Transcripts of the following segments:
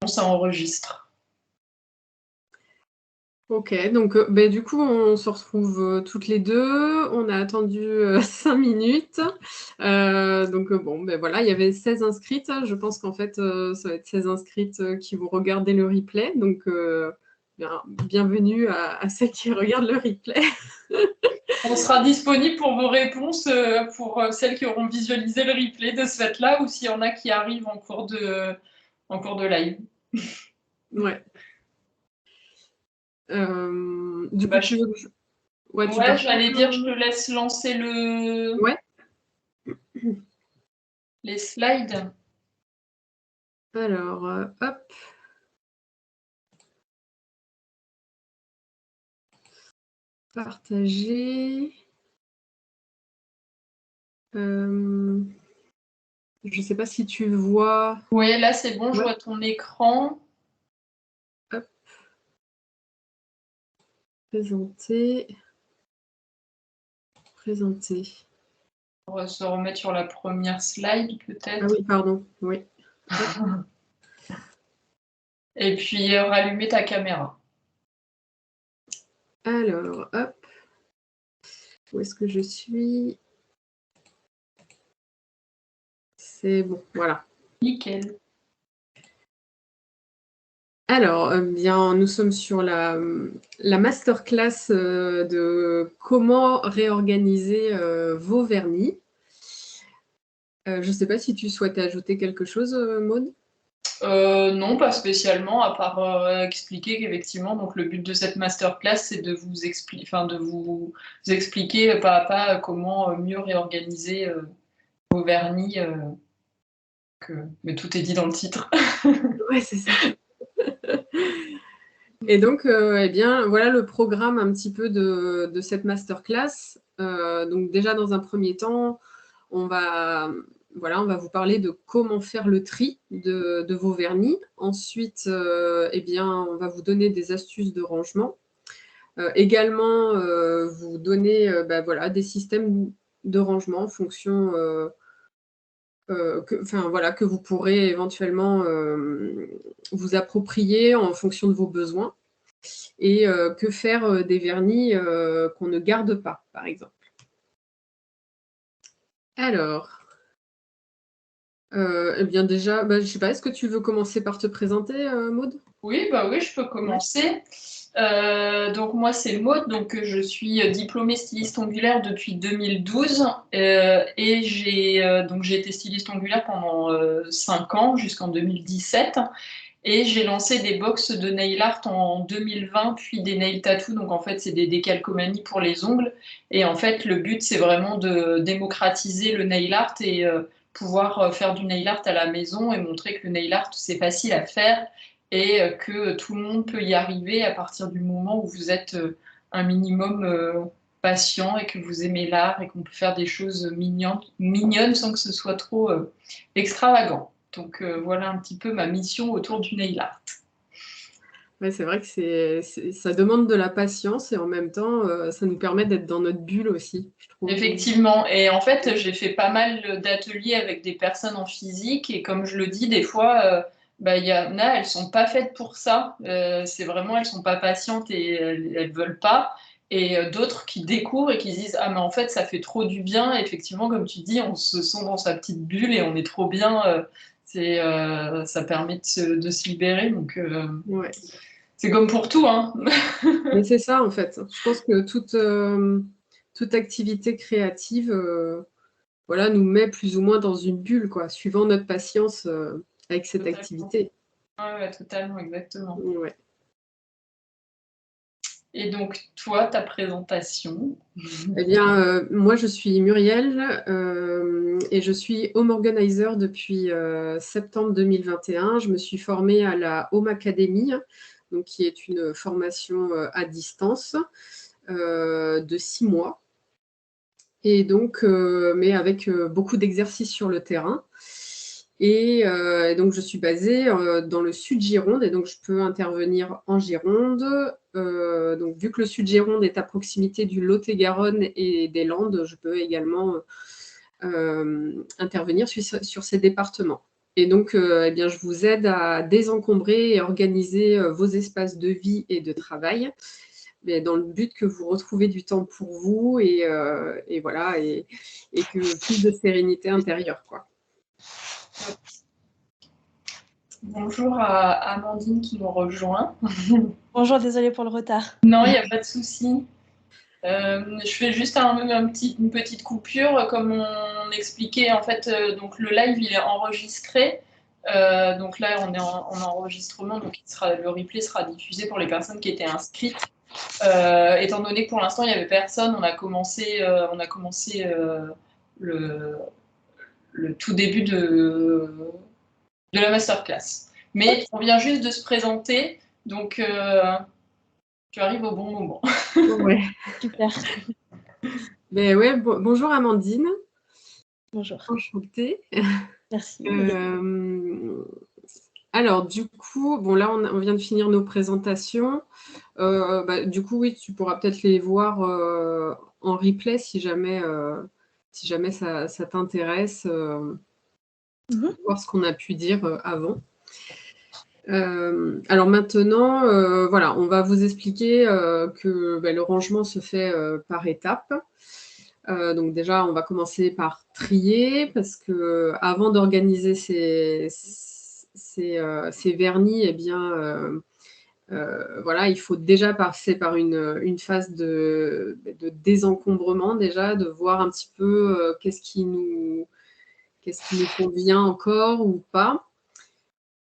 ça enregistre. Ok, donc du coup, on se retrouve toutes les deux. On a attendu 5 minutes. Donc bon, voilà, il y avait 16 inscrites. Je pense qu'en fait, ça va être 16 inscrites qui vont regarder le replay. Donc, bienvenue à celles qui regardent le replay. On sera disponible pour vos réponses pour celles qui auront visualisé le replay de ce fait-là ou s'il y en a qui arrivent en cours de live. Ouais. Du coup, tu veux que Ouais, j'allais dire, je te laisse lancer Ouais. les slides. Alors, hop. Partager. Je ne sais pas si tu vois. Oui, là c'est bon, je vois ton écran. Hop. Présenter. On va se remettre sur la première slide peut-être. Ah oui, pardon, oui. Et puis rallumer ta caméra. Alors, hop. Où est-ce que je suis? C'est bon, voilà. Nickel. Alors, bien, nous sommes sur la masterclass de comment réorganiser vos vernis. Je ne sais pas si tu souhaites ajouter quelque chose, Maud? Non, pas spécialement, à part expliquer qu'effectivement, donc le but de cette masterclass, c'est de vous expliquer pas à pas comment mieux réorganiser vos vernis. Mais tout est dit dans le titre. Ouais, c'est ça. Et donc, eh bien, voilà le programme un petit peu de cette masterclass. Donc déjà, dans un premier temps, on va vous parler de comment faire le tri de vos vernis. Ensuite, eh bien, on va vous donner des astuces de rangement. Également, vous donner des systèmes de rangement en fonction que vous pourrez éventuellement vous approprier en fonction de vos besoins. Et que faire des vernis qu'on ne garde pas, par exemple. Alors, eh bien déjà, je ne sais pas, est-ce que tu veux commencer par te présenter, Maud? Oui, je peux commencer. Donc moi c'est Maud, donc je suis diplômée styliste ongulaire depuis 2012 et j'ai été styliste ongulaire pendant 5 ans jusqu'en 2017 et j'ai lancé des box de nail art en 2020 puis des nail tattoos, donc en fait c'est des décalcomanies pour les ongles et en fait le but c'est vraiment de démocratiser le nail art et pouvoir faire du nail art à la maison et montrer que le nail art c'est facile à faire et que tout le monde peut y arriver à partir du moment où vous êtes un minimum patient et que vous aimez l'art et qu'on peut faire des choses mignonnes sans que ce soit trop extravagant. Donc voilà un petit peu ma mission autour du nail art. Ouais, c'est vrai que ça demande de la patience et en même temps, ça nous permet d'être dans notre bulle aussi, je trouve. Effectivement. Et en fait, j'ai fait pas mal d'ateliers avec des personnes en physique et comme je le dis, des fois, il y en a, elles sont pas faites pour ça. C'est vraiment, elles sont pas patientes et elles veulent pas. Et d'autres qui découvrent et qui se disent, ah mais en fait, ça fait trop du bien. Et effectivement, comme tu dis, on se sent dans sa petite bulle et on est trop bien. Ça permet de se libérer. Donc, Ouais. c'est comme pour tout, hein. Mais c'est ça, en fait. Je pense que toute activité créative nous met plus ou moins dans une bulle, quoi, suivant notre patience avec cette Totalement. activité. Ouais, totalement, exactement. Ouais. Et donc, toi, ta présentation? Eh bien, moi, je suis Muriel et je suis home organizer depuis septembre 2021. Je me suis formée à la Home Academy, donc, qui est une formation à distance de 6 mois. Et donc, mais avec beaucoup d'exercices sur le terrain. Et donc, je suis basée dans le sud Gironde et donc je peux intervenir en Gironde. Donc, vu que le sud Gironde est à proximité du Lot-et-Garonne et des Landes, je peux également intervenir sur ces départements. Et donc, eh bien, je vous aide à désencombrer et organiser vos espaces de vie et de travail, mais dans le but que vous retrouvez du temps pour vous et voilà, et que plus de sérénité intérieure, quoi. Bonjour à Amandine qui nous rejoint. Bonjour, désolée pour le retard. Non, il n'y a pas de souci. Je fais juste une petite coupure. Comme on expliquait, en fait, donc le live, il est enregistré. Donc là, on est en enregistrement, donc le replay sera diffusé pour les personnes qui étaient inscrites. Étant donné que pour l'instant, il n'y avait personne, on a commencé le tout début de la masterclass. Mais on vient juste de se présenter, donc tu arrives au bon moment. Ouais. Super. Mais ouais, bonjour Amandine. Bonjour. Enchantée. Merci. Alors, du coup, bon, là, on vient de finir nos présentations. Du coup, oui, tu pourras peut-être les voir en replay si jamais ça t'intéresse, voir ce qu'on a pu dire avant. Alors maintenant, voilà, on va vous expliquer que le rangement se fait par étapes. Donc déjà, on va commencer par trier parce que avant d'organiser ces vernis, eh bien, voilà, il faut déjà passer par une phase de désencombrement déjà, de voir un petit peu qu'est-ce qui nous convient encore ou pas.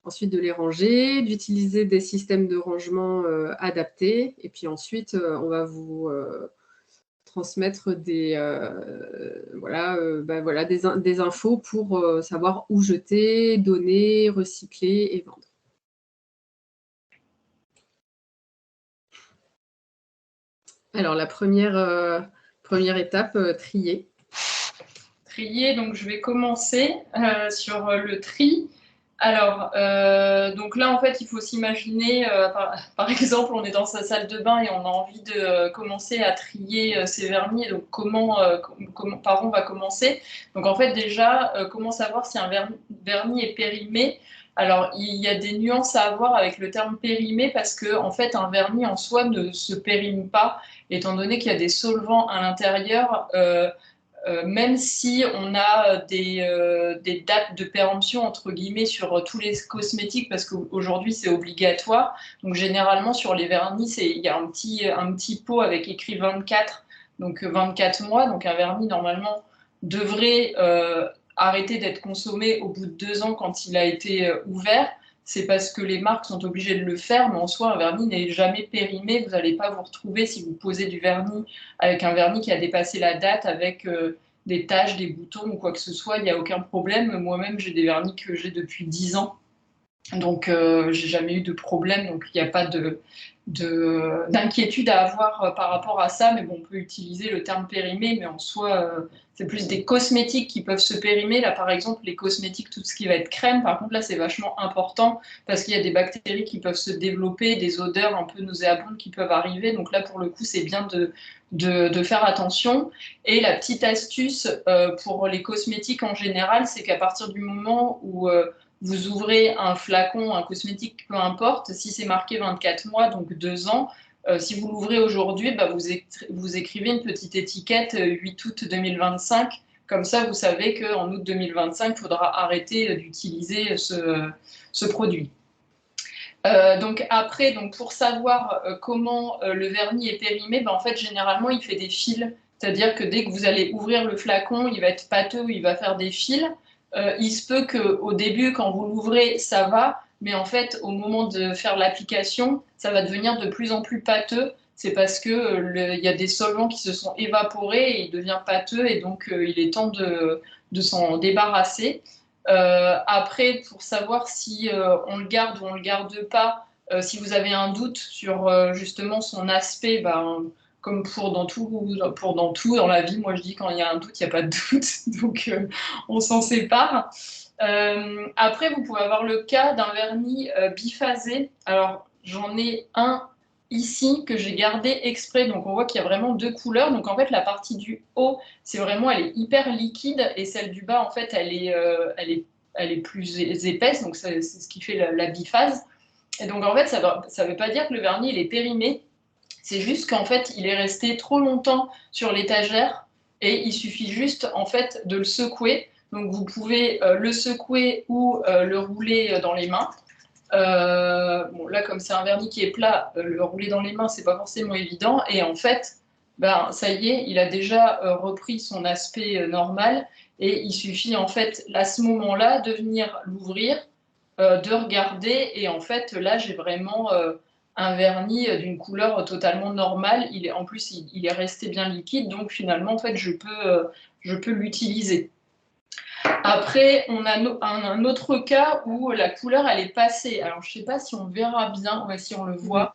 Ensuite, de les ranger, d'utiliser des systèmes de rangement adaptés. Et puis ensuite, on va vous transmettre des infos pour savoir où jeter, donner, recycler et vendre. Alors, la première étape, trier. Trier, donc je vais commencer sur le tri. Alors, donc là, en fait, il faut s'imaginer, par exemple, on est dans sa salle de bain et on a envie de commencer à trier ses vernis. Donc, par où on va commencer? Donc, en fait, déjà, comment savoir si un vernis est périmé? Alors, il y a des nuances à avoir avec le terme périmé parce que, en fait, un vernis en soi ne se périme pas, étant donné qu'il y a des solvants à l'intérieur. Même si on a des dates de péremption entre guillemets sur tous les cosmétiques, parce qu'aujourd'hui c'est obligatoire. Donc généralement sur les vernis, il y a un petit pot avec écrit 24, donc 24 mois. Donc un vernis normalement devrait arrêter d'être consommé au bout de 2 ans quand il a été ouvert. C'est parce que les marques sont obligées de le faire, mais en soi, un vernis n'est jamais périmé. Vous n'allez pas vous retrouver, si vous posez du vernis avec un vernis qui a dépassé la date, avec des taches, des boutons ou quoi que ce soit, il n'y a aucun problème. Moi-même, j'ai des vernis que j'ai depuis 10 ans. Donc, j'ai jamais eu de problème. Donc, il n'y a pas d'inquiétude à avoir par rapport à ça. Mais bon, on peut utiliser le terme périmé, mais en soi, c'est plus des cosmétiques qui peuvent se périmer. Là, par exemple, les cosmétiques, tout ce qui va être crème, par contre, là, c'est vachement important parce qu'il y a des bactéries qui peuvent se développer, des odeurs un peu nauséabondes qui peuvent arriver. Donc là, pour le coup, c'est bien de faire attention. Et la petite astuce pour les cosmétiques en général, c'est qu'à partir du moment où vous ouvrez un flacon, un cosmétique, peu importe, si c'est marqué 24 mois, donc 2 ans, si vous l'ouvrez aujourd'hui, vous écrivez une petite étiquette 8 août 2025. Comme ça, vous savez qu'en août 2025, il faudra arrêter d'utiliser ce produit. Donc après, pour savoir comment le vernis est périmé, en fait, généralement, il fait des fils. C'est-à-dire que dès que vous allez ouvrir le flacon, il va être pâteux, il va faire des fils. Il se peut qu'au début, quand vous l'ouvrez, ça va, mais en fait, au moment de faire l'application, ça va devenir de plus en plus pâteux. C'est parce que il y a des solvants qui se sont évaporés et il devient pâteux, et donc il est temps de s'en débarrasser. Après, pour savoir si on le garde ou on le garde pas, si vous avez un doute sur justement son aspect, comme pour dans tout dans la vie, moi je dis quand il y a un doute, il n'y a pas de doute, donc on s'en sépare. Après, vous pouvez avoir le cas d'un vernis biphasé. Alors, j'en ai un ici que j'ai gardé exprès, donc on voit qu'il y a vraiment deux couleurs. Donc en fait, la partie du haut, elle est hyper liquide, et celle du bas, en fait, elle est elle est plus épaisse, donc c'est ce qui fait la biphase. Et donc en fait, ça veut pas dire que le vernis il est périmé, c'est juste qu'en fait, il est resté trop longtemps sur l'étagère et il suffit juste en fait de le secouer. Donc vous pouvez le secouer ou le rouler dans les mains. Bon, là, comme c'est un vernis qui est plat, le rouler dans les mains, c'est pas forcément évident. Et en fait, ben, ça y est, il a déjà repris son aspect normal. Et il suffit, en fait, à ce moment-là, de venir l'ouvrir, de regarder. Et en fait, là, j'ai vraiment un vernis d'une couleur totalement normale. En plus, il est resté bien liquide. Donc, finalement, en fait, je peux l'utiliser. Après, on a un autre cas où la couleur, elle est passée. Alors, je ne sais pas si on verra bien, ouais, si on le voit.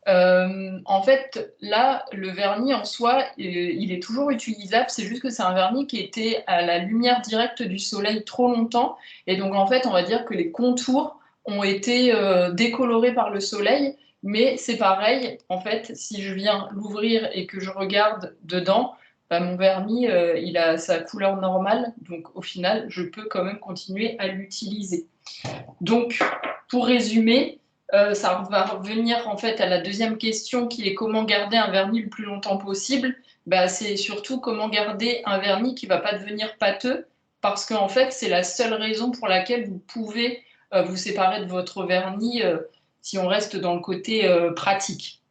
En fait, là, le vernis en soi, il est toujours utilisable. C'est juste que c'est un vernis qui était à la lumière directe du soleil trop longtemps. Et donc, en fait, on va dire que les contours ont été décolorés par le soleil. Mais c'est pareil, en fait, si je viens l'ouvrir et que je regarde dedans, bah, mon vernis, il a sa couleur normale. Donc, au final, je peux quand même continuer à l'utiliser. Donc, pour résumer, ça va revenir en fait à la deuxième question qui est comment garder un vernis le plus longtemps possible. Bah, c'est surtout comment garder un vernis qui ne va pas devenir pâteux parce qu'en fait, c'est la seule raison pour laquelle vous pouvez vous séparer de votre vernis si on reste dans le côté pratique.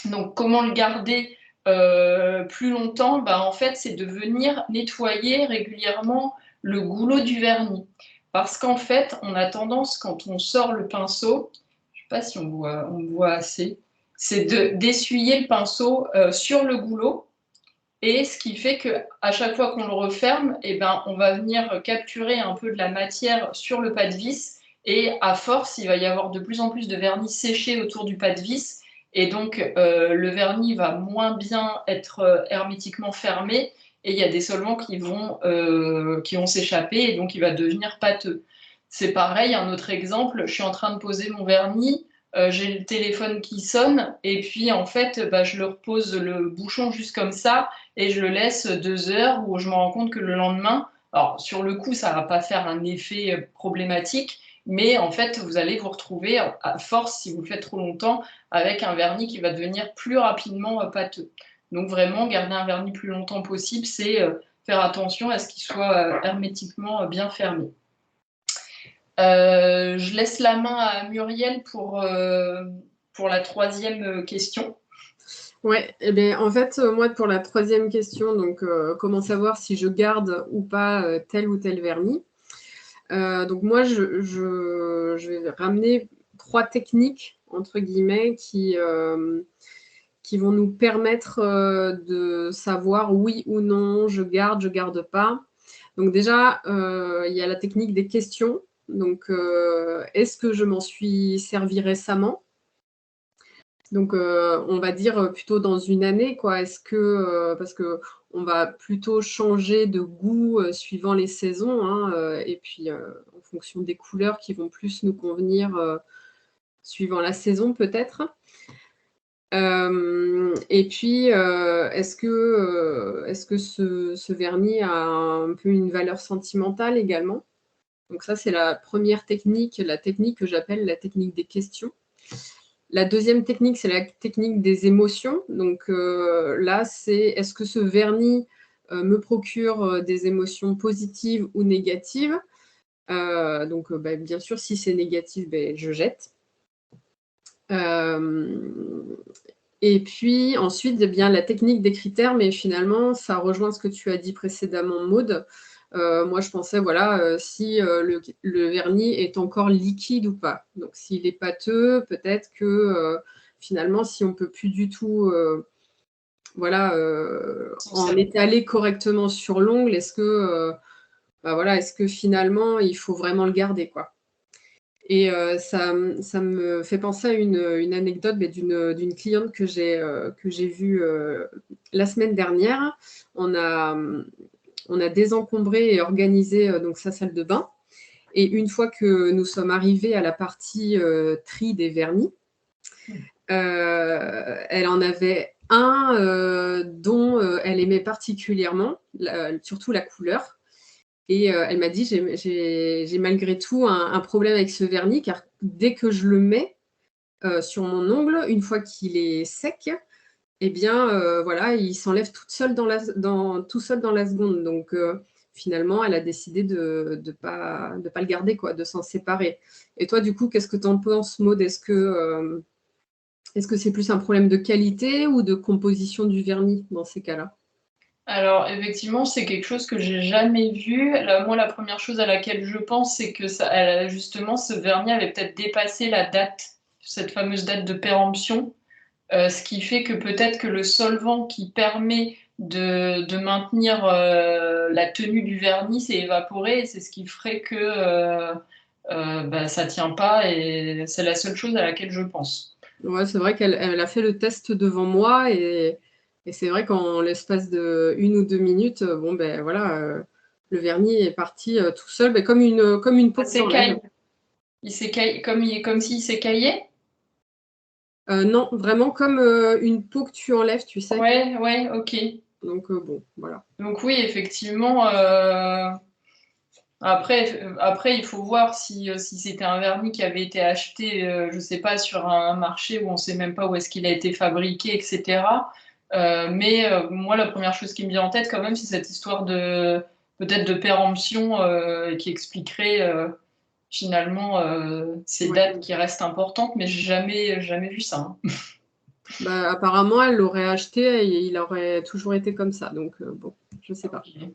Donc, comment le garder plus longtemps? Bah, en fait, c'est de venir nettoyer régulièrement le goulot du vernis. Parce qu'en fait, on a tendance, quand on sort le pinceau, je ne sais pas si on voit assez, c'est d'essuyer le pinceau sur le goulot. Et ce qui fait qu'à chaque fois qu'on le referme, eh ben, on va venir capturer un peu de la matière sur le pas de vis. Et à force, il va y avoir de plus en plus de vernis séché autour du pas de vis. Et donc, le vernis va moins bien être hermétiquement fermé. Et il y a des solvants qui vont s'échapper. Et donc, il va devenir pâteux. C'est pareil, un autre exemple, je suis en train de poser mon vernis. J'ai le téléphone qui sonne. Et puis, en fait, bah, je le repose le bouchon juste comme ça et je le laisse 2 heures où je me rends compte que le lendemain, alors sur le coup, ça ne va pas faire un effet problématique, mais en fait, vous allez vous retrouver à force, si vous le faites trop longtemps, avec un vernis qui va devenir plus rapidement pâteux. Donc vraiment, garder un vernis plus longtemps possible, c'est faire attention à ce qu'il soit hermétiquement bien fermé. Je laisse la main à Muriel pour la troisième question. Ouais, eh bien, en fait, moi, pour la troisième question, donc comment savoir si je garde ou pas tel ou tel vernis. Donc moi, je vais ramener 3 techniques, entre guillemets, qui vont nous permettre de savoir oui ou non, je garde pas. Donc déjà, il y a la technique des questions. Donc, est-ce que je m'en suis servi récemment? Donc, on va dire plutôt dans une année, quoi. Est-ce que, parce qu'on va plutôt changer de goût suivant les saisons, hein, et puis en fonction des couleurs qui vont plus nous convenir suivant la saison, peut-être. Et puis, est-ce que ce vernis a un peu une valeur sentimentale également? Donc ça, c'est la première technique, la technique que j'appelle la technique des questions. La deuxième technique, c'est la technique des émotions. Donc là, c'est est-ce que ce vernis me procure des émotions positives ou négatives? Donc, bien sûr, si c'est négatif, je jette. Et puis ensuite, eh bien, la technique des critères, mais finalement, ça rejoint ce que tu as dit précédemment, Maude. Moi, je pensais, voilà, si le vernis est encore liquide ou pas. Donc, s'il est pâteux, peut-être que finalement, si on ne peut plus du tout voilà, en étaler correctement sur l'ongle, est-ce que finalement, il faut vraiment le garder, quoi. Et ça me fait penser à une anecdote d'une cliente que j'ai vue la semaine dernière. On a désencombré et organisé donc sa salle de bain. Et une fois que nous sommes arrivés à la partie tri des vernis, elle en avait un dont elle aimait particulièrement, surtout la couleur. Et elle m'a dit, j'ai malgré tout un problème avec ce vernis, car dès que je le mets sur mon ongle, une fois qu'il est sec, eh bien, voilà, il s'enlève tout seul dans la seconde. Donc, finalement, elle a décidé de pas le garder, quoi, de s'en séparer. Et toi, du coup, qu'est-ce que tu en penses, Maud? Est-ce que c'est plus un problème de qualité ou de composition du vernis dans ces cas-là? Alors, effectivement, c'est quelque chose que j'ai jamais vu. Là, moi, la première chose à laquelle je pense, c'est que justement, ce vernis avait peut-être dépassé la date, cette fameuse date de péremption, ce qui fait que peut-être que le solvant qui permet de maintenir la tenue du vernis s'est évaporé, et c'est ce qui ferait que ça tient pas, et c'est la seule chose à laquelle je pense. Ouais, c'est vrai qu'elle a fait le test devant moi et c'est vrai qu'en l'espace de 1 ou 2 minutes, bon, ben voilà, le vernis est parti tout seul, ben, comme une peau Ça que tu enlèves. s'écaille. Il s'écaille comme s'il s'écaillait. Non, vraiment comme une peau que tu enlèves, tu sais. Ouais, ouais, ok. Donc, bon, voilà. Donc oui, effectivement. Après, il faut voir si c'était un vernis qui avait été acheté, je sais pas, sur un marché où on sait même pas où est-ce qu'il a été fabriqué, etc. Moi, la première chose qui me vient en tête, quand même, c'est cette histoire de peut-être de péremption qui expliquerait finalement ces Ouais. dates qui restent importantes, mais j'ai jamais vu ça, hein. Bah, apparemment, elle l'aurait acheté et il aurait toujours été comme ça. Donc, bon, je sais pas. Ok.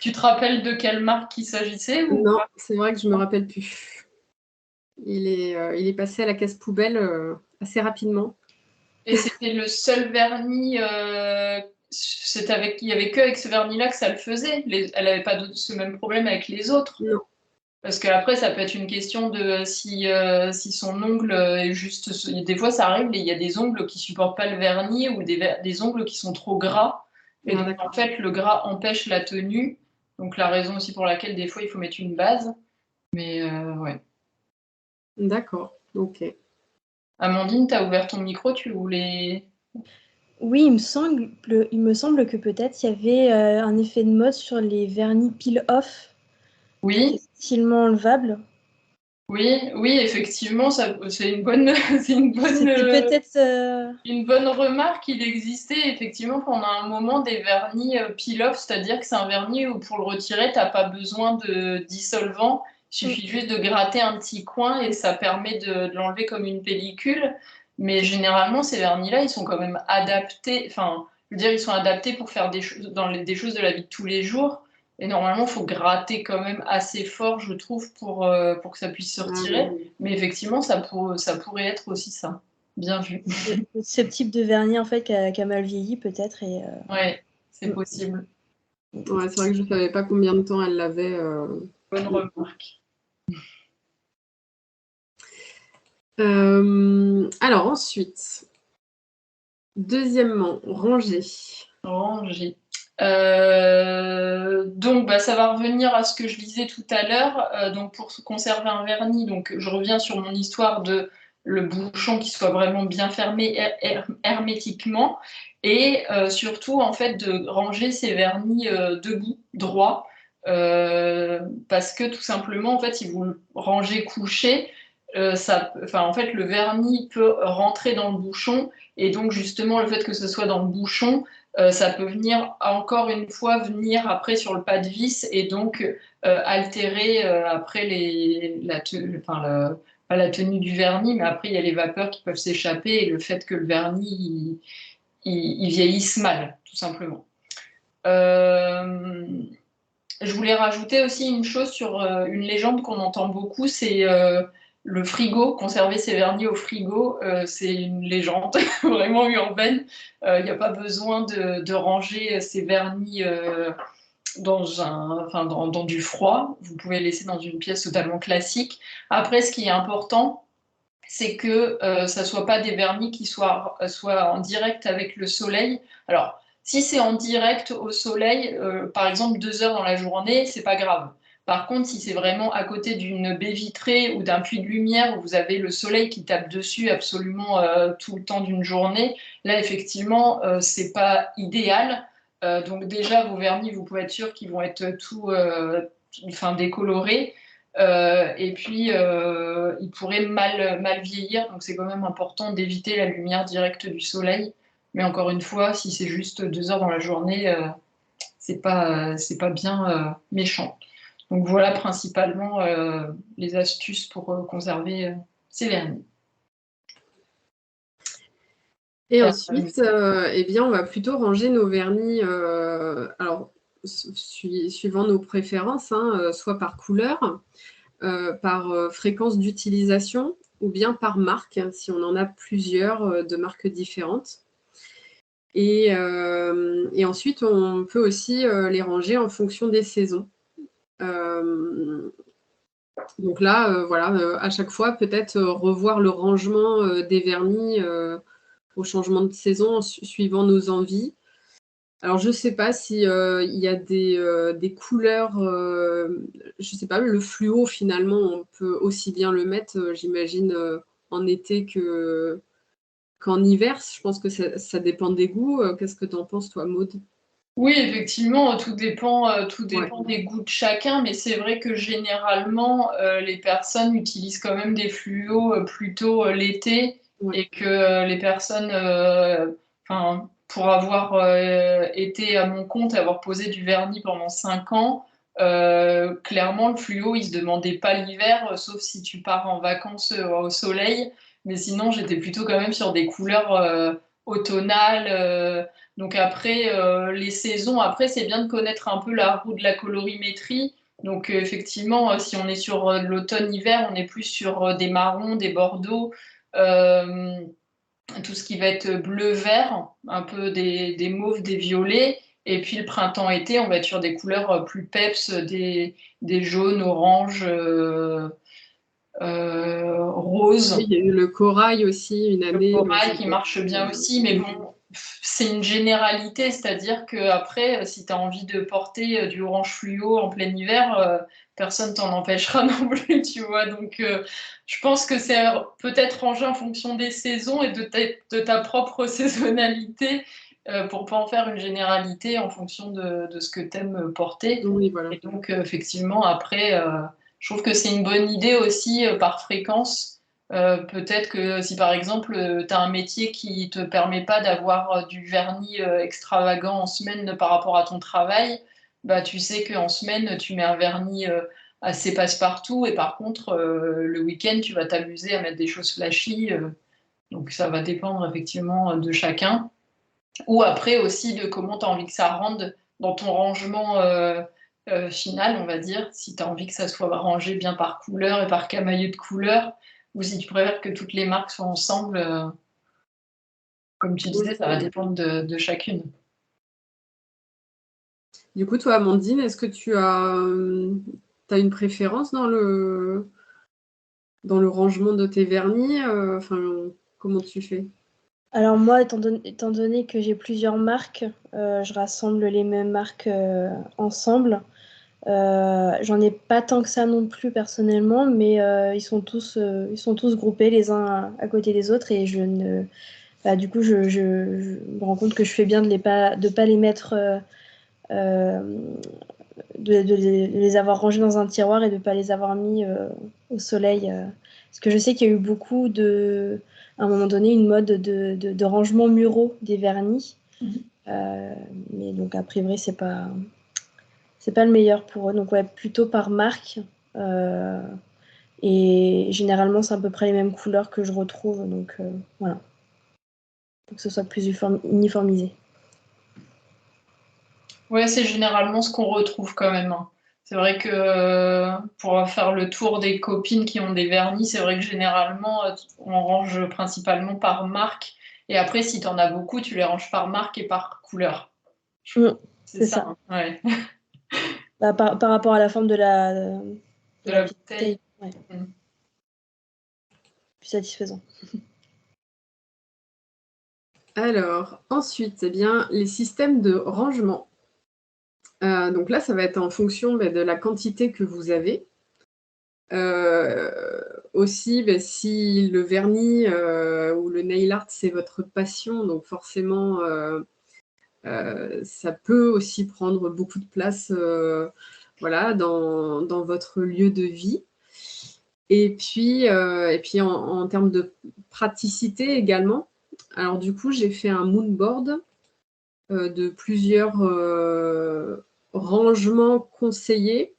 Tu te rappelles de quelle marque il s'agissait ou Non, pas? c'est vrai que je me rappelle plus. Il est passé à la caisse poubelle assez rapidement. Et c'était le seul vernis, il y avait que avec ce vernis-là que ça le faisait. Elle n'avait pas ce même problème avec les autres. Non. Parce qu'après, ça peut être une question de si son ongle est juste. Des fois, ça arrive, il y a des ongles qui supportent pas le vernis ou des ongles qui sont trop gras. Et Ah, donc, en d'accord. fait, le gras empêche la tenue. Donc, la raison aussi pour laquelle, des fois, il faut mettre une base. Mais ouais. D'accord. Ok. Amandine, tu as ouvert ton micro, tu voulais. Oui, il me semble que peut-être il y avait un effet de mode sur les vernis peel-off Oui? facilement enlevables. Oui, oui, effectivement, c'est une bonne, c'est C'était peut-être. une bonne remarque. Il existait effectivement pendant un moment des vernis peel-off, c'est-à-dire que c'est un vernis où pour le retirer, t'as pas besoin de dissolvant. Il Mm. suffit juste de gratter un petit coin et ça permet de l'enlever comme une pellicule. Mais généralement, ces vernis-là, ils sont quand même adaptés. Enfin, je veux dire, ils sont adaptés pour faire des choses des choses de la vie de tous les jours. Et normalement, il faut gratter quand même assez fort, je trouve, pour que ça puisse se Ah oui. retirer. Mais effectivement, ça pourrait être aussi ça. Bien vu. Ce type de vernis en fait qui a mal vieilli peut-être Ouais, c'est mm. possible. Ouais, c'est vrai que je ne savais pas combien de temps elle l'avait. Bonne remarque. Alors ensuite, deuxièmement, ranger. Rangé. Donc, ça va revenir à ce que je disais tout à l'heure. Donc, pour conserver un vernis, donc je reviens sur mon histoire de le bouchon qui soit vraiment bien fermé hermétiquement, et surtout en fait de ranger ces vernis debout, droit, parce que tout simplement en fait si vous le rangez couché, en fait le vernis peut rentrer dans le bouchon, et donc justement le fait que ce soit dans le bouchon, ça peut venir, encore une fois, venir après sur le pas de vis et donc altérer après pas la tenue du vernis, mais après il y a les vapeurs qui peuvent s'échapper et le fait que le vernis il vieillisse mal, tout simplement. Euh, je voulais rajouter aussi une chose sur une légende qu'on entend beaucoup, c'est le frigo, conserver ses vernis au frigo, c'est une légende vraiment urbaine. Il n'y a pas besoin de ranger ses vernis dans du froid. Vous pouvez les laisser dans une pièce totalement classique. Après, ce qui est important, c'est que ça soit pas des vernis qui soient en direct avec le soleil. Alors, si c'est en direct au soleil, par exemple 2 heures dans la journée, c'est pas grave. Par contre, si c'est vraiment à côté d'une baie vitrée ou d'un puits de lumière où vous avez le soleil qui tape dessus absolument tout le temps d'une journée, là effectivement, c'est pas idéal. Donc déjà, vos vernis, vous pouvez être sûr qu'ils vont être décolorés. Et puis, ils pourraient mal vieillir. Donc c'est quand même important d'éviter la lumière directe du soleil. Mais encore une fois, si c'est juste 2 heures dans la journée, c'est pas bien méchant. Donc voilà principalement les astuces pour conserver ces vernis. Et ensuite, eh bien, on va plutôt ranger nos vernis, alors, suivant nos préférences, hein, soit par couleur, par fréquence d'utilisation ou bien par marque, hein, si on en a plusieurs de marques différentes. Et ensuite, on peut aussi les ranger en fonction des saisons. Donc là, voilà, à chaque fois, peut-être revoir le rangement des vernis au changement de saison, suivant nos envies. Alors, je ne sais pas s'il y a des couleurs, je ne sais pas, le fluo, finalement, on peut aussi bien le mettre, j'imagine, en été qu'en hiver. Je pense que ça dépend des goûts. Qu'est-ce que tu en penses, toi, Maud? Oui, effectivement, tout dépend Ouais. des goûts de chacun, mais c'est vrai que généralement, les personnes utilisent quand même des fluos plutôt l'été Ouais. et que les personnes, enfin, pour avoir été à mon compte, avoir posé du vernis pendant 5 ans, clairement, le fluo, il se demandait pas l'hiver, sauf si tu pars en vacances au soleil, mais sinon, j'étais plutôt quand même sur des couleurs automnales. Donc après, les saisons, après, c'est bien de connaître un peu la roue de la colorimétrie. Donc effectivement, si on est sur l'automne-hiver, on est plus sur des marrons, des bordeaux, euh, tout ce qui va être bleu-vert, un peu des mauves, des violets. Et puis le printemps-été, on va être sur des couleurs plus peps, des jaunes, oranges, Oui, roses. il y a eu le corail aussi une Le année. corail qui marche bien aussi, mais bon, c'est une généralité, c'est-à-dire que après, si tu as envie de porter du orange fluo en plein hiver, personne t'en empêchera non plus, tu vois. Donc, je pense que c'est peut-être rangé en fonction des saisons et de ta propre saisonnalité pour pas en faire une généralité en fonction de ce que tu aimes porter. Oui, voilà. Et donc, effectivement, après, je trouve que c'est une bonne idée aussi par fréquence. Peut-être que si par exemple tu as un métier qui te permet pas d'avoir du vernis extravagant en semaine par rapport à ton travail, bah tu sais qu'en semaine tu mets un vernis assez passe-partout et par contre le week-end tu vas t'amuser à mettre des choses flashy. Donc ça va dépendre effectivement de chacun. Ou après aussi de comment tu as envie que ça rende dans ton rangement final, on va dire. Si tu as envie que ça soit rangé bien par couleur et par camailleux de couleur, ou si tu préfères que toutes les marques soient ensemble, comme tu disais, ça va dépendre de chacune. Du coup, toi, Amandine, est-ce que tu as une préférence dans le rangement de tes vernis? Enfin, comment tu fais? Alors moi, étant donné que j'ai plusieurs marques, je rassemble les mêmes marques ensemble. J'en ai pas tant que ça non plus personnellement, mais ils sont tous groupés les uns à côté des autres et je ne, bah, du coup, je me rends compte que je fais bien de pas les mettre, euh, de les avoir rangés dans un tiroir et de pas les avoir mis au soleil. Parce que je sais qu'il y a eu à un moment donné, une mode de rangement muraux des vernis. Mais donc, a priori, c'est pas le meilleur pour eux. Donc, ouais, plutôt par marque. Euh, et généralement, c'est à peu près les mêmes couleurs que je retrouve. Donc, voilà. Pour que ce soit plus uniformisé. Ouais, c'est généralement ce qu'on retrouve quand même, hein. C'est vrai que pour faire le tour des copines qui ont des vernis, c'est vrai que généralement, on range principalement par marque. Et après, si tu en as beaucoup, tu les ranges par marque et par couleur. Mm, C'est c'est ça, ça. hein, ouais. Bah, par rapport à la forme De de la la petite bouteille. bouteille. Ouais, Mm. plus satisfaisant. Alors, ensuite, eh bien, les systèmes de rangement. Donc là, ça va être en fonction de la quantité que vous avez. Aussi, si le vernis ou le nail art, c'est votre passion, donc forcément, ça peut aussi prendre beaucoup de place voilà, dans votre lieu de vie. Et puis en termes de praticité également, alors du coup, j'ai fait un mood board de plusieurs rangements conseillés.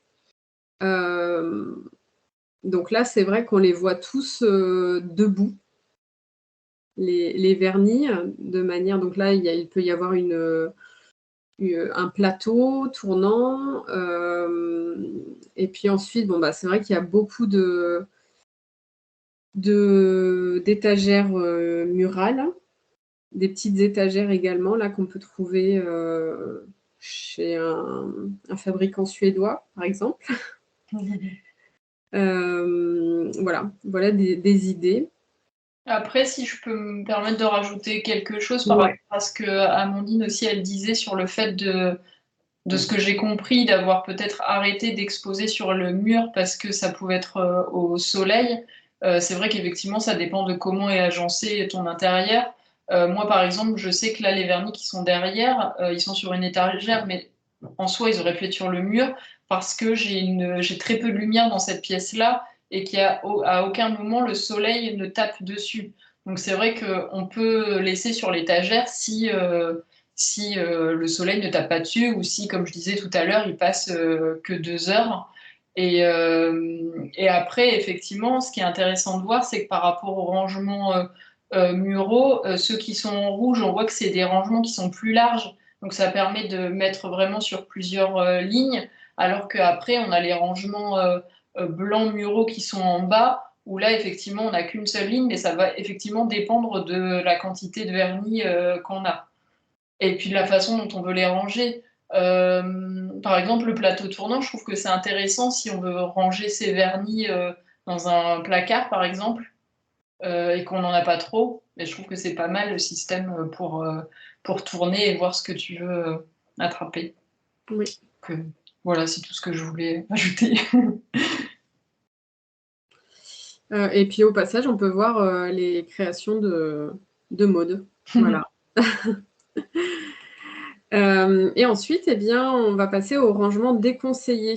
Donc là, c'est vrai qu'on les voit tous debout, les vernis, de manière... Donc là, il peut y avoir un plateau tournant. Et puis ensuite, bon, bah, c'est vrai qu'il y a beaucoup d'étagères murales, des petites étagères également, là, qu'on peut trouver chez un fabricant suédois, par exemple. Voilà des idées. Après, si je peux me permettre de rajouter quelque chose par Ouais. rapport à ce que Amandine aussi elle disait sur le fait de ce que j'ai compris, d'avoir peut-être arrêté d'exposer sur le mur parce que ça pouvait être au soleil. C'est vrai qu'effectivement, ça dépend de comment est agencé ton intérieur. Moi, par exemple, je sais que là, les vernis qui sont derrière, ils sont sur une étagère, mais en soi, ils auraient pu être sur le mur parce que j'ai très peu de lumière dans cette pièce-là et qu'à aucun moment le soleil ne tape dessus. Donc c'est vrai qu'on peut laisser sur l'étagère si le soleil ne tape pas dessus ou si, comme je disais tout à l'heure, il passe que 2 heures. Et après, effectivement, ce qui est intéressant de voir, c'est que par rapport aux rangements muraux, ceux qui sont en rouge, on voit que c'est des rangements qui sont plus larges. Donc ça permet de mettre vraiment sur plusieurs lignes, alors qu'après, on a les rangements blancs muraux qui sont en bas, où là, effectivement, on n'a qu'une seule ligne, mais ça va effectivement dépendre de la quantité de vernis qu'on a. Et puis de la façon dont on veut les ranger. Par exemple, le plateau tournant, je trouve que c'est intéressant si on veut ranger ses vernis dans un placard, par exemple, et qu'on n'en a pas trop. Mais je trouve que c'est pas mal le système pour tourner et voir ce que tu veux attraper. Oui. Donc, voilà, c'est tout ce que je voulais ajouter. Et puis au passage, on peut voir les créations de Maud. Voilà. Et ensuite, eh bien, on va passer au rangement déconseillé.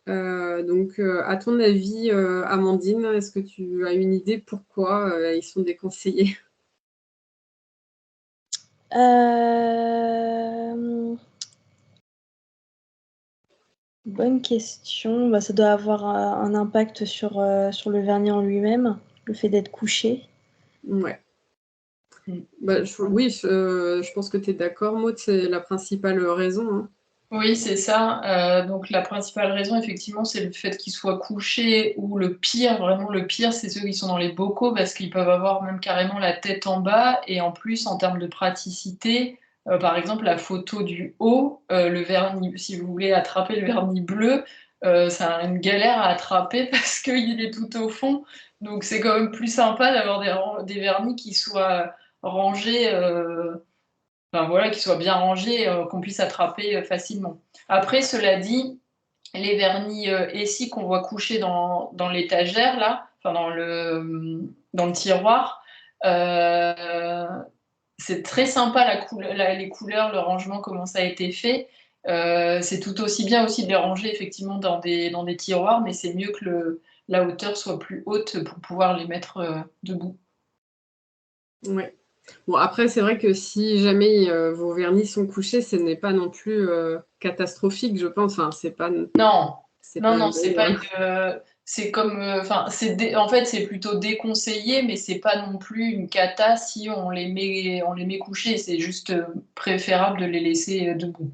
Donc, à ton avis, Amandine, est-ce que tu as une idée pourquoi ils sont déconseillés? Bonne question. Bah, ça doit avoir un impact sur le vernis en lui-même, le fait d'être couché. Ouais. Bah, oui, je pense que tu es d'accord, Maud, c'est la principale raison. Hein. Oui, c'est ça. Donc la principale raison, effectivement, c'est le fait qu'ils soient couchés ou le pire, vraiment le pire, c'est ceux qui sont dans les bocaux parce qu'ils peuvent avoir même carrément la tête en bas et en plus, en termes de praticité, par exemple, la photo du haut, le vernis, si vous voulez attraper le vernis bleu, c'est une galère à attraper parce qu'il est tout au fond. Donc c'est quand même plus sympa d'avoir des vernis qui soient rangés. Enfin, voilà, qu'ils soient bien rangés, qu'on puisse attraper facilement. Après, cela dit, les vernis essie qu'on voit couchés dans l'étagère, là, enfin dans le tiroir, euh, c'est très sympa les couleurs, le rangement, comment ça a été fait. C'est tout aussi bien aussi de les ranger effectivement dans des tiroirs, mais c'est mieux que la hauteur soit plus haute pour pouvoir les mettre debout. Ouais. Bon, après, c'est vrai que si jamais vos vernis sont couchés, ce n'est pas non plus catastrophique, je pense. Enfin, c'est pas Non, non, non, c'est pas gros, c'est comme, enfin, en fait, c'est plutôt déconseillé, mais c'est pas non plus une cata si on les met couchés. C'est juste préférable de les laisser debout.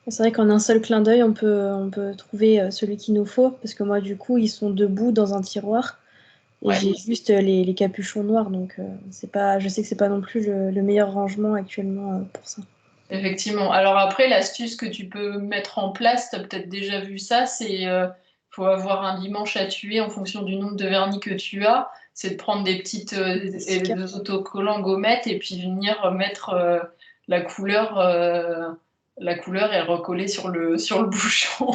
C'est vrai qu'en un seul clin d'œil, on peut trouver celui qu'il nous faut, parce que moi, du coup, ils sont debout dans un tiroir, et Ouais, j'ai juste les capuchons noirs, donc je sais que c'est pas non plus le meilleur rangement actuellement pour ça. effectivement. Alors après, l'astuce que tu peux mettre en place, tu as peut-être déjà vu ça, c'est faut avoir un dimanche à tuer en fonction du nombre de vernis que tu as. C'est de prendre des petites des autocollants gommettes et puis venir mettre la couleur, euh, la couleur et recoller sur le bouchon.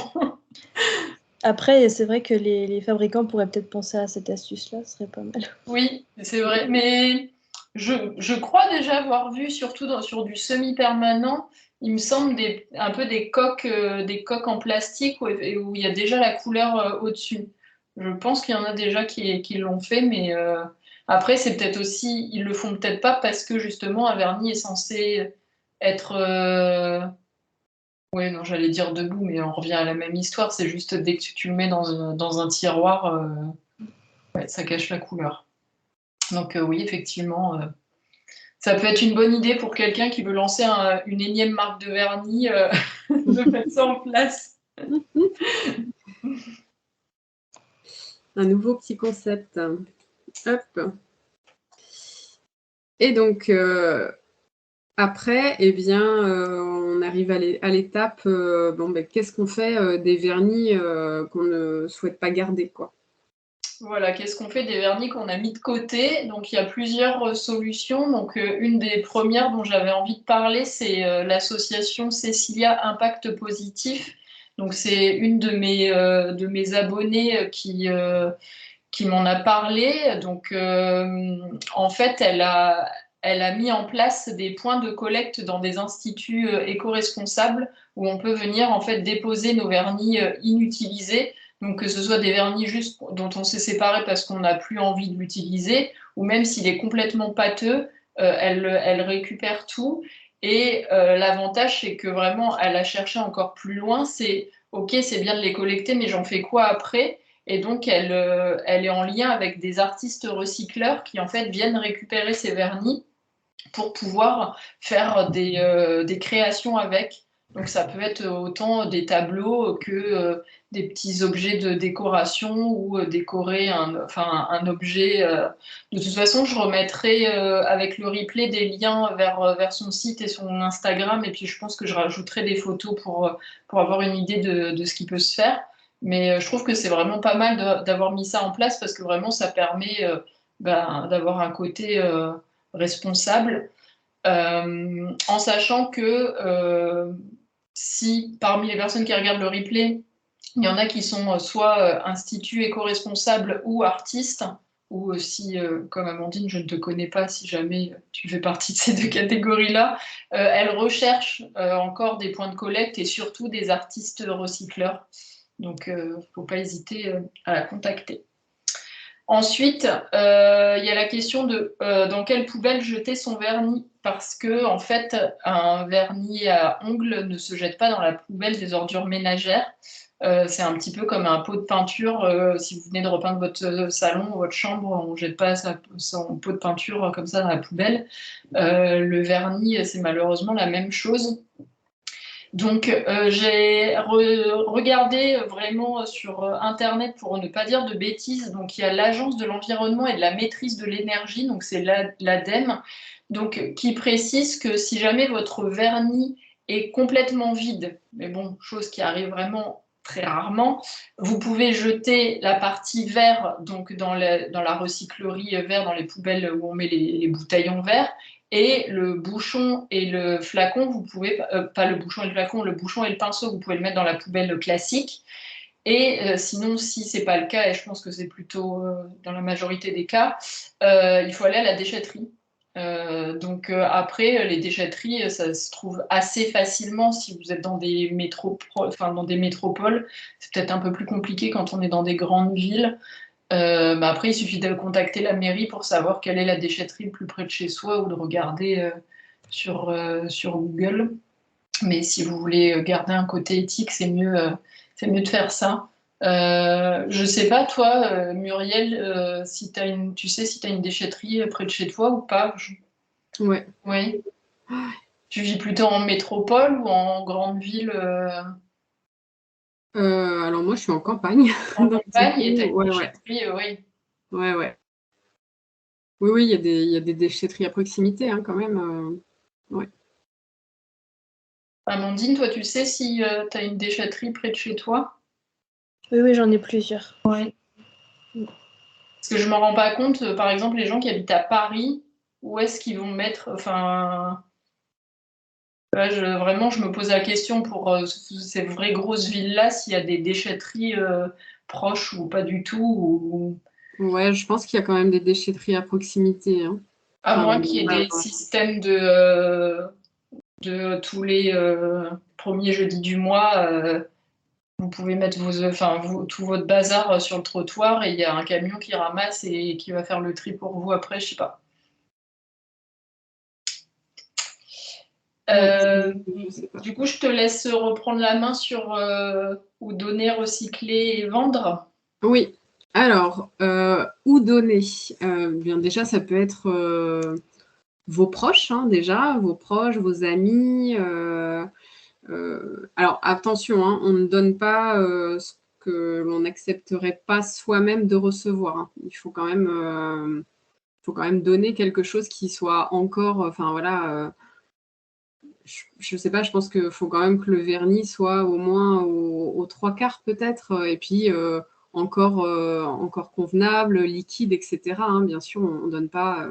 Après, c'est vrai que les fabricants pourraient peut-être penser à cette astuce-là, ce serait pas mal. Oui, c'est vrai. Mais Je crois déjà avoir vu, surtout sur du semi-permanent, il me semble un peu des coques en plastique où il y a déjà la couleur au-dessus. Je pense qu'il y en a déjà qui l'ont fait, mais après, c'est peut-être aussi, ils le font peut-être pas parce que justement, un vernis est censé être. Oui, non, j'allais dire debout, mais on revient à la même histoire. C'est juste dès que tu le mets dans un tiroir, ouais, ça cache la couleur. Donc, oui, effectivement. Ça peut être une bonne idée pour quelqu'un qui veut lancer une énième marque de vernis, de mettre ça en place. Un nouveau petit concept. Hop. Et donc, après, eh bien, on arrive à l'étape, qu'est-ce qu'on fait des vernis qu'on ne souhaite pas garder, quoi. Voilà, qu'est-ce qu'on fait des vernis qu'on a mis de côté? Donc, il y a plusieurs solutions. Donc, une des premières dont j'avais envie de parler, c'est l'association Cecilia Impact Positif. Donc, c'est une de mes abonnées qui m'en a parlé. Donc, en fait, elle a mis en place des points de collecte dans des instituts éco-responsables où on peut venir en fait déposer nos vernis inutilisés. Donc, que ce soit des vernis juste dont on s'est séparé parce qu'on n'a plus envie de l'utiliser, ou même s'il est complètement pâteux, elle récupère tout. Et l'avantage, c'est que vraiment, elle a cherché encore plus loin. C'est OK, c'est bien de les collecter, mais j'en fais quoi après? Et donc, elle est en lien avec des artistes recycleurs qui, en fait, viennent récupérer ces vernis pour pouvoir faire des créations avec. Donc, ça peut être autant des tableaux que des petits objets de décoration ou décorer un objet. De toute façon, je remettrai avec le replay des liens vers son site et son Instagram. Et puis, je pense que je rajouterai des photos pour avoir une idée de ce qui peut se faire. Mais je trouve que c'est vraiment pas mal d'avoir mis ça en place parce que vraiment, ça permet d'avoir un côté responsable, en sachant que si parmi les personnes qui regardent le replay, il y en a qui sont soit instituts éco-responsables ou artistes, ou aussi, comme Amandine, je ne te connais pas, si jamais tu fais partie de ces deux catégories-là, elle recherche encore des points de collecte et surtout des artistes recycleurs. Donc, il ne faut pas hésiter à la contacter. Ensuite, il y a la question de dans quelle poubelle jeter son vernis, parce que en fait, un vernis à ongles ne se jette pas dans la poubelle des ordures ménagères. C'est un petit peu comme un pot de peinture. Si vous venez de repeindre votre salon ou votre chambre, on ne jette pas son pot de peinture comme ça dans la poubelle. Le vernis, c'est malheureusement la même chose. Donc, j'ai regardé vraiment sur Internet pour ne pas dire de bêtises. Donc, il y a l'Agence de l'environnement et de la maîtrise de l'énergie, donc c'est l'ADEME, donc, qui précise que si jamais votre vernis est complètement vide, mais bon, chose qui arrive vraiment très rarement, vous pouvez jeter la partie vert donc dans la recyclerie vert, dans les poubelles où on met les bouteilles en verre, et le bouchon et le flacon, vous pouvez, pas le bouchon et le flacon, le bouchon et le pinceau, vous pouvez le mettre dans la poubelle classique. Et sinon, si c'est pas le cas, et je pense que c'est plutôt dans la majorité des cas, il faut aller à la déchetterie. Donc après, les déchetteries, ça se trouve assez facilement si vous êtes dans dans des métropoles. C'est peut-être un peu plus compliqué quand on est dans des grandes villes. Après, il suffit de contacter la mairie pour savoir quelle est la déchetterie le plus près de chez soi ou de regarder sur Google. Mais si vous voulez garder un côté éthique, c'est mieux de faire ça. Je sais pas, toi, Muriel, si tu sais si tu as une déchetterie près de chez toi ou pas. Ouais. Oui. Tu vis plutôt en métropole ou en grande ville Alors moi, je suis en campagne. en Donc, du campagne et tu as coup, une ouais. déchetterie, oui. Ouais. Oui, oui, il y a des déchetteries à proximité, hein, quand même. Ouais. Amandine, toi, tu sais si tu as une déchetterie près de chez toi? Oui, j'en ai plusieurs. Ouais. Parce que je me rends pas compte, par exemple, les gens qui habitent à Paris, où est-ce qu'ils vont mettre. Enfin, là, vraiment, je me pose la question pour ces vraies grosses villes-là, s'il y a des déchetteries proches ou pas du tout. Ouais, je pense qu'il y a quand même des déchetteries à proximité, hein. À Enfin, moins qu'il y ait des systèmes de tous les premiers jeudis du mois, vous pouvez mettre tout votre bazar sur le trottoir et il y a un camion qui ramasse et qui va faire le tri pour vous après, je sais pas. je sais pas. Du coup, je te laisse reprendre la main sur où donner, recycler et vendre. Oui. Alors, où donner? Bien déjà, ça peut être vos proches, hein, déjà, vos proches, vos amis. Alors, attention, hein, on ne donne pas ce que l'on n'accepterait pas soi-même de recevoir, hein. Il faut quand même donner quelque chose qui soit encore, enfin voilà, je sais pas, je pense qu'il faut quand même que le vernis soit au moins aux trois quarts peut-être, et puis encore convenable, liquide, etc., hein. Bien sûr, on ne donne pas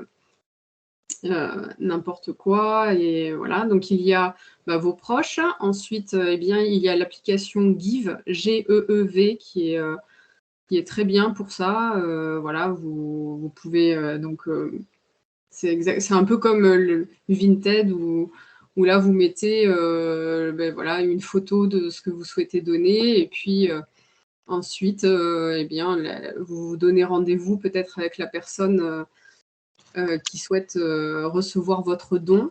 n'importe quoi, et voilà. Donc il y a vos proches. Ensuite, eh bien, il y a l'application Give, G-E-E-V, qui est très bien pour ça. Voilà, vous pouvez donc c'est un peu comme le Vinted où là vous mettez voilà, une photo de ce que vous souhaitez donner, et puis ensuite eh bien, vous vous donnez rendez-vous peut-être avec la personne qui souhaite recevoir votre don.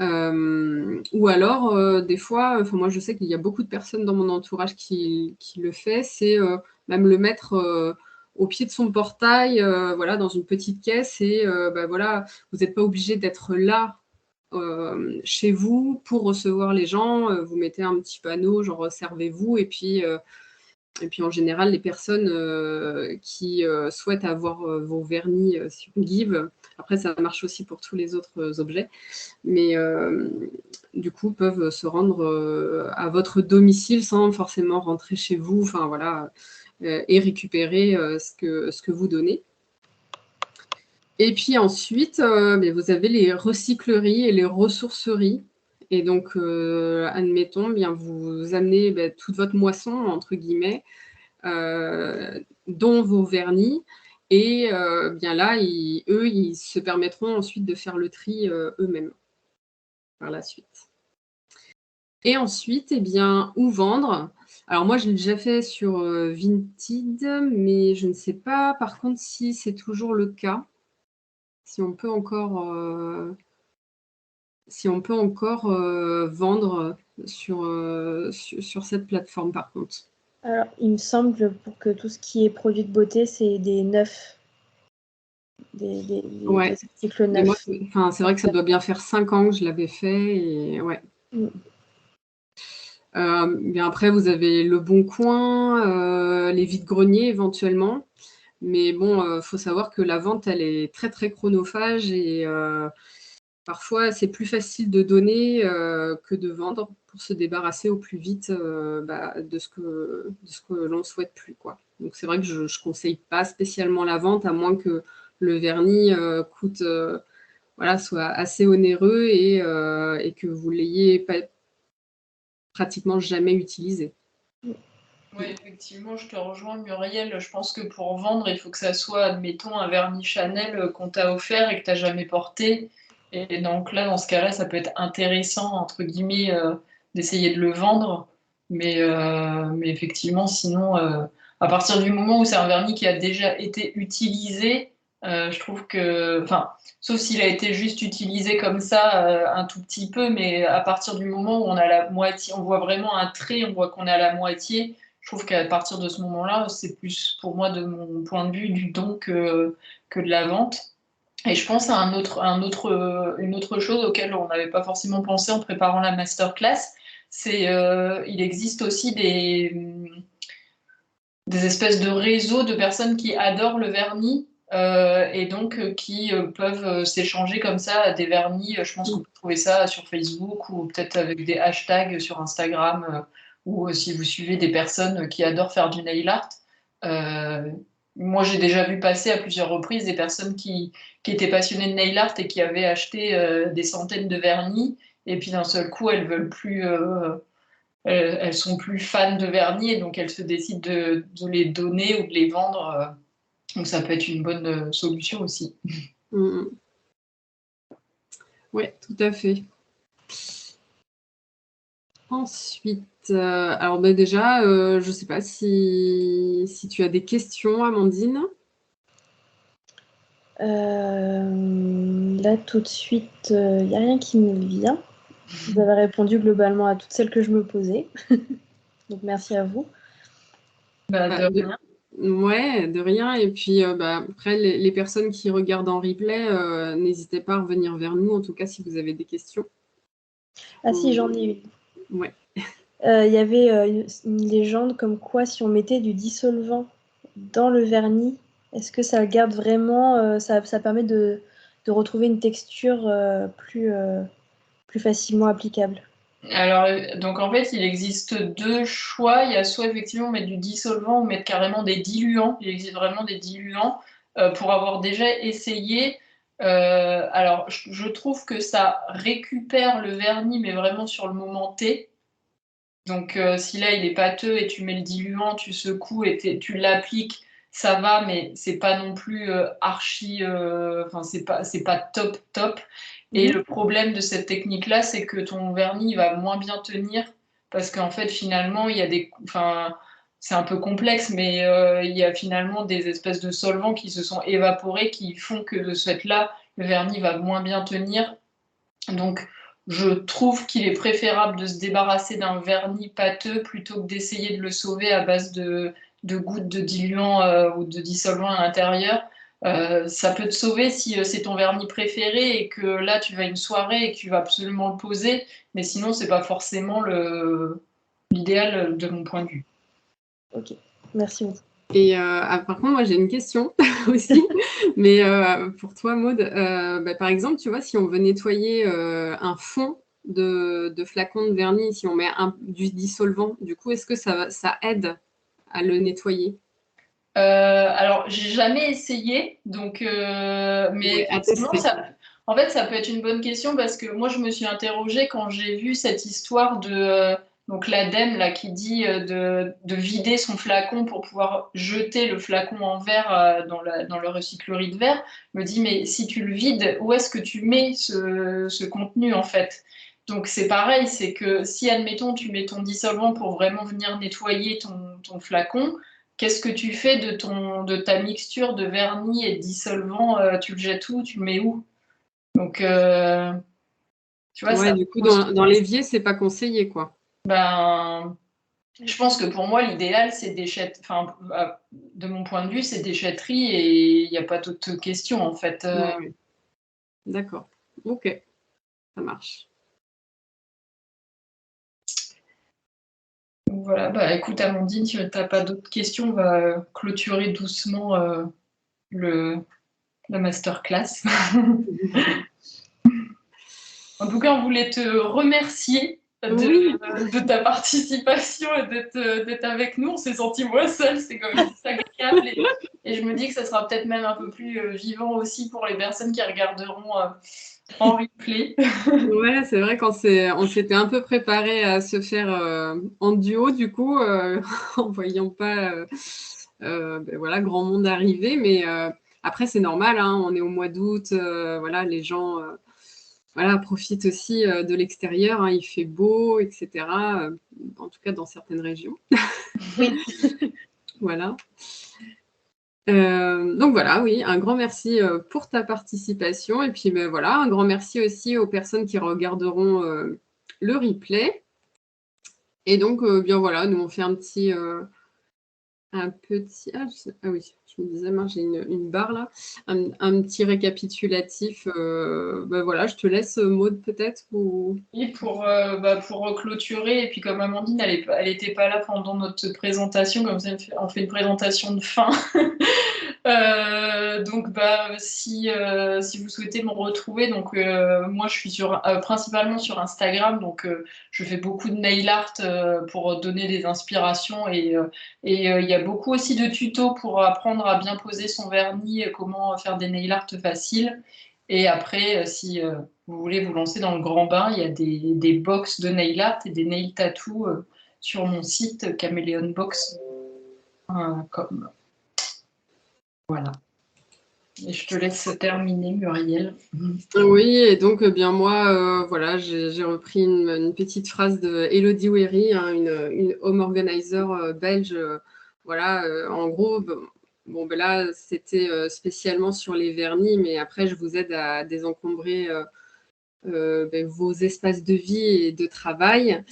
Ou alors, des fois, moi je sais qu'il y a beaucoup de personnes dans mon entourage qui le fait, c'est même le mettre au pied de son portail, voilà, dans une petite caisse, et voilà, vous n'êtes pas obligé d'être là chez vous pour recevoir les gens. Vous mettez un petit panneau, genre servez-vous, et puis en général, les personnes qui souhaitent avoir vos vernis sur Give, après ça marche aussi pour tous les autres objets, mais du coup peuvent se rendre à votre domicile sans forcément rentrer chez vous, enfin voilà, et récupérer ce que vous donnez. Et puis ensuite, vous avez les recycleries et les ressourceries. Et donc, admettons, bien, vous amenez toute votre moisson, entre guillemets, dont vos vernis. Et bien là, eux, ils se permettront ensuite de faire le tri eux-mêmes par la suite. Et ensuite, eh bien, où vendre? Alors moi, je l'ai déjà fait sur Vinted, mais je ne sais pas par contre si c'est toujours le cas, si on peut encore vendre sur cette plateforme par contre. Alors, il me semble pour que tout ce qui est produit de beauté, c'est des neufs. Des Ouais. articles Mais moi, neufs. c'est vrai que ça doit bien faire 5 ans que je l'avais fait, et ouais. Bien après, vous avez Le Bon Coin, les vides-greniers éventuellement. Mais bon, faut savoir que la vente, elle est très, très chronophage, et parfois, c'est plus facile de donner que de vendre pour se débarrasser au plus vite de ce que l'on souhaite plus, quoi. Donc c'est vrai que je ne conseille pas spécialement la vente, à moins que le vernis coûte, voilà, soit assez onéreux, et que vous l'ayez pas pratiquement jamais utilisé. Oui, effectivement, je te rejoins, Muriel. Je pense que pour vendre, il faut que ça soit, admettons, un vernis Chanel qu'on t'a offert et que tu n'as jamais porté. Et donc là, dans ce cas-là, ça peut être intéressant, entre guillemets, d'essayer de le vendre. Mais effectivement, sinon, à partir du moment où c'est un vernis qui a déjà été utilisé, je trouve que, enfin, sauf s'il a été juste utilisé comme ça, un tout petit peu, mais à partir du moment où on a la moitié, on voit vraiment un trait, on voit qu'on est à la moitié. Je trouve qu'à partir de ce moment-là, c'est plus pour moi, de mon point de vue, du don que de la vente. Et je pense à une autre chose auquel on n'avait pas forcément pensé en préparant la masterclass, c'est il existe aussi des espèces de réseaux de personnes qui adorent le vernis et donc qui peuvent s'échanger comme ça des vernis. Je pense qu'on peut trouver ça sur Facebook ou peut-être avec des hashtags sur Instagram ou si vous suivez des personnes qui adorent faire du nail art. Euh, Moi, j'ai déjà vu passer à plusieurs reprises des personnes qui étaient passionnées de nail art et qui avaient acheté des centaines de vernis, et puis d'un seul coup, elles veulent plus. Elles sont plus fans de vernis et donc elles se décident de les donner ou de les vendre. Donc ça peut être une bonne solution aussi. Mmh. Oui, tout à fait. Ensuite, alors déjà, je ne sais pas si tu as des questions, Amandine. Là, tout de suite, il n'y a rien qui me vient. Vous avez répondu globalement à toutes celles que je me posais. Donc, merci à vous. De rien. Ouais, de rien. Et puis, après, les personnes qui regardent en replay, n'hésitez pas à revenir vers nous, en tout cas, si vous avez des questions. Ah si, j'en ai une. Ouais. Il y avait une légende comme quoi si on mettait du dissolvant dans le vernis, est-ce que ça le garde vraiment, ça permet de retrouver une texture plus facilement applicable? Alors, donc en fait, il existe deux choix. Il y a soit effectivement mettre du dissolvant ou mettre carrément des diluants. Il existe vraiment des diluants. Pour avoir déjà essayé, alors je trouve que ça récupère le vernis, mais vraiment sur le moment T. Donc si là il est pâteux et tu mets le diluant, tu secoues et tu l'appliques, ça va, mais c'est pas non plus archi, enfin c'est pas top top. Et le problème de cette technique-là, c'est que ton vernis va moins bien tenir parce qu'en fait finalement il y a enfin c'est un peu complexe, mais il y a finalement des espèces de solvants qui se sont évaporés qui font que de ce fait-là le vernis va moins bien tenir. Donc, je trouve qu'il est préférable de se débarrasser d'un vernis pâteux plutôt que d'essayer de le sauver à base de gouttes de diluant ou de dissolvant à l'intérieur. Ça peut te sauver si c'est ton vernis préféré et que là tu vas à une soirée et que tu vas absolument le poser, mais sinon c'est pas forcément l'idéal de mon point de vue. Ok, merci beaucoup. Et par contre, moi, j'ai une question aussi. Mais pour toi, Maud, par exemple, tu vois, si on veut nettoyer un fond de flacon de vernis, si on met du dissolvant, du coup, est-ce que ça aide à le nettoyer? Alors, j'ai jamais essayé, donc, mais Ouais, à effectivement, tester. en fait, ça peut être une bonne question parce que moi, je me suis interrogée quand j'ai vu cette histoire de donc l'ADEME là qui dit de vider son flacon pour pouvoir jeter le flacon en verre dans le recyclerie de verre. Je me dis, mais si tu le vides, où est-ce que tu mets ce contenu en fait? Donc c'est pareil, c'est que si admettons tu mets ton dissolvant pour vraiment venir nettoyer ton flacon. Qu'est-ce que tu fais de ta mixture de vernis et de dissolvant? Tu le jettes où? Tu le mets où? Donc, tu vois, Ouais, ça du coup, pose. dans l'évier, c'est pas conseillé, quoi. Ben, je pense que pour moi, l'idéal, c'est enfin, de mon point de vue, c'est déchetterie et il n'y a pas d'autre question, en fait. Ouais, ouais. D'accord. Ok, ça marche. Donc voilà, bah écoute, Amandine, si tu n'as pas d'autres questions, on va clôturer doucement le, la masterclass. En tout cas, on voulait te remercier Oui, de ta participation et d'être avec nous. On s'est senti moins seul, c'est quand même plus agréable. Et je me dis que ça sera peut-être même un peu plus vivant aussi pour les personnes qui regarderont en replay. ouais, c'est vrai on s'était un peu préparé à se faire en duo, du coup, en voyant pas voilà, grand monde arriver. Mais après, c'est normal, hein, on est au mois d'août, voilà, les gens voilà, profitent aussi de l'extérieur, hein, il fait beau, etc. En tout cas, dans certaines régions. Oui. Voilà. Donc voilà, oui, un grand merci pour ta participation. Et puis voilà, un grand merci aussi aux personnes qui regarderont le replay. Et donc, bien voilà, nous on fait un petit. Ah oui, je me disais, mince, j'ai une barre là. Un petit récapitulatif. Voilà, je te laisse, Maud, peut-être ou... Et pour clôturer, et puis comme Amandine, elle était pas là pendant notre présentation, comme ça on fait une présentation de fin. Donc si vous souhaitez me retrouver, donc moi je suis principalement sur Instagram, donc je fais beaucoup de nail art pour donner des inspirations et il y a beaucoup aussi de tutos pour apprendre à bien poser son vernis, comment faire des nail art faciles. Et après, si vous voulez vous lancer dans le grand bain, il y a des box de nail art et des nail tattoos sur mon site Chameleon Box. Comme voilà. Et je te laisse terminer, Muriel. Oui, et donc bien moi, voilà, j'ai repris une petite phrase de Elodie Wery, hein, une home organizer belge. Voilà, en gros, bon, ben là, c'était spécialement sur les vernis, mais après, je vous aide à désencombrer vos espaces de vie et de travail.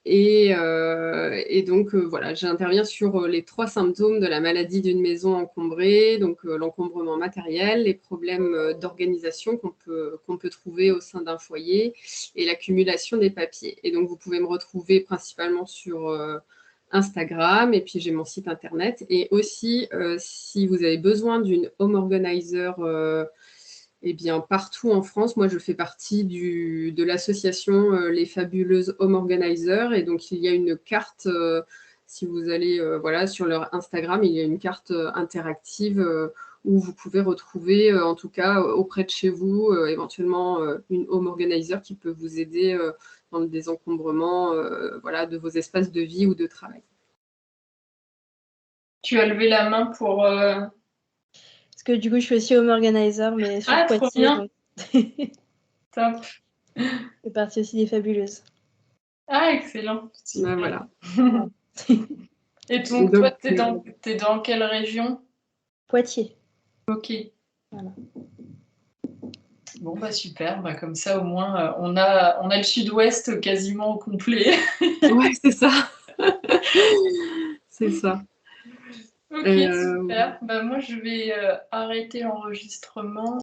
Et donc, voilà, j'interviens sur les 3 symptômes de la maladie d'une maison encombrée, donc l'encombrement matériel, les problèmes d'organisation qu'on peut trouver au sein d'un foyer et l'accumulation des papiers. Et donc, vous pouvez me retrouver principalement sur Instagram, et puis j'ai mon site internet. Et aussi, si vous avez besoin d'une home organizer, eh bien, partout en France, moi, je fais partie de l'association Les Fabuleuses Home Organizers. Et donc, il y a une carte, si vous allez voilà, sur leur Instagram, il y a une carte interactive où vous pouvez retrouver, en tout cas, auprès de chez vous, éventuellement une home organizer qui peut vous aider dans le désencombrement voilà, de vos espaces de vie ou de travail. Tu as levé la main pour... Parce que du coup, je suis aussi home organizer, mais sur Ah, trop Poitiers. bien. Donc... Top. C'est partie aussi des Fabuleuses. Ah, excellent. Ben, voilà. Et donc, toi, t'es dans quelle région? Poitiers. Ok. Voilà. Bon, bah super. Bah, comme ça, au moins, on a le sud-ouest quasiment au complet. Ouais, c'est ça. C'est ça. Ok, super. Bah, moi, je vais arrêter l'enregistrement.